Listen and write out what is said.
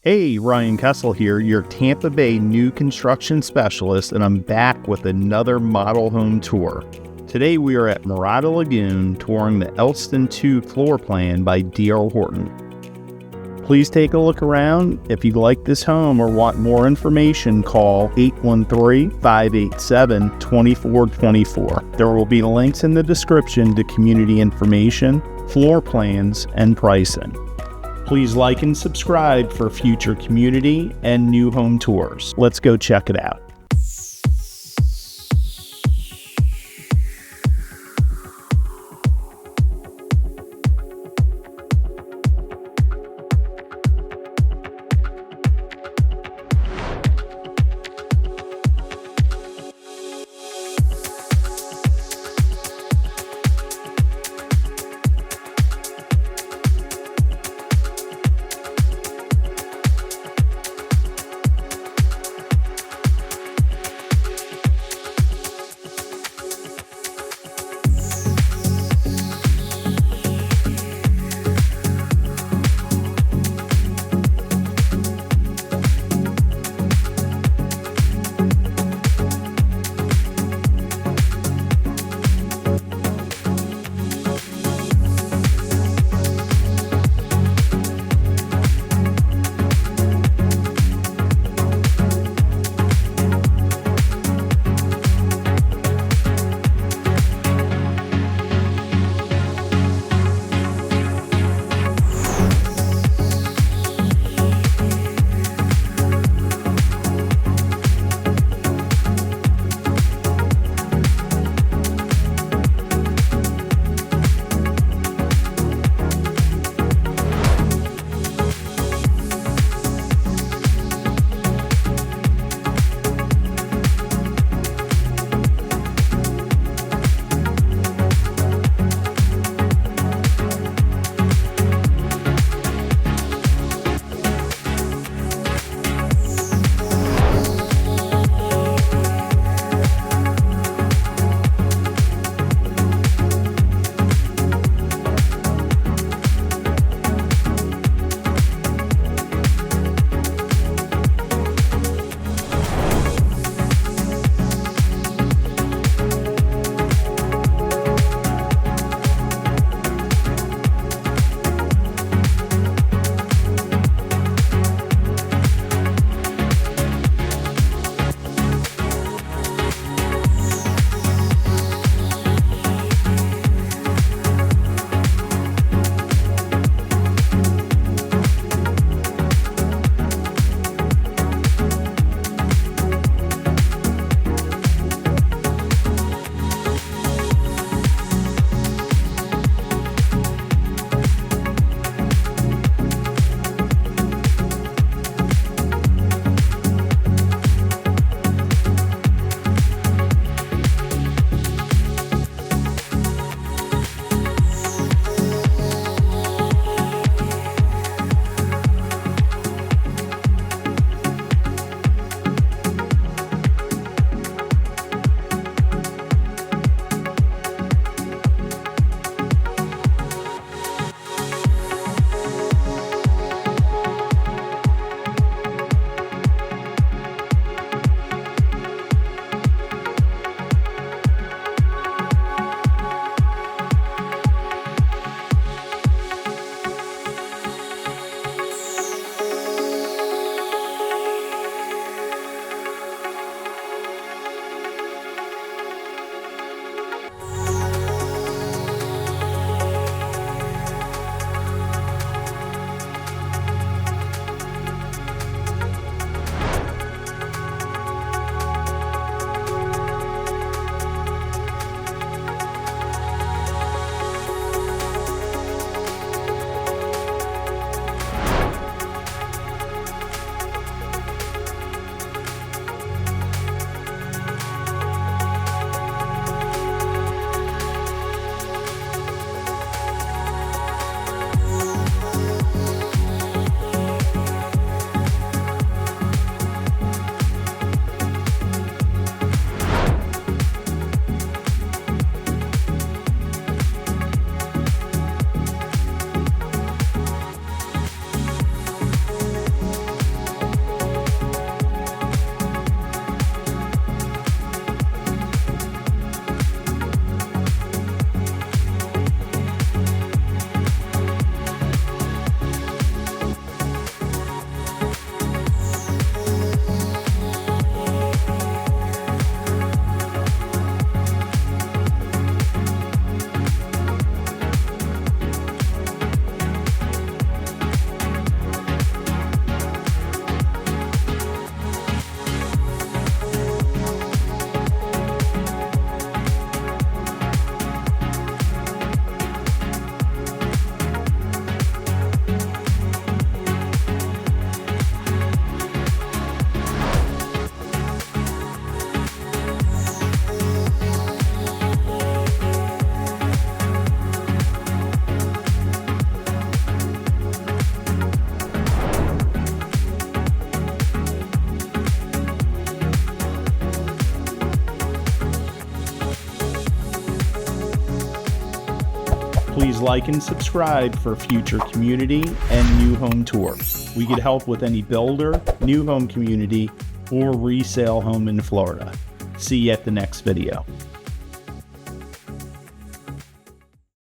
Hey, Ryan Kessel here, your Tampa Bay new construction specialist, and I'm back with another model home tour. Today we are at Mirada Lagoon touring the Elston II floor plan by D.R. Horton. Please take a look around. If you like this home or want more information, call 813-587-2424. There will be links in the description to community information, floor plans, and pricing. Please like and subscribe for future community and new home tours. Let's go check it out. Please like and subscribe for future community and new home tours. We could help with any builder, new home community, or resale home in Florida. See you at the next video.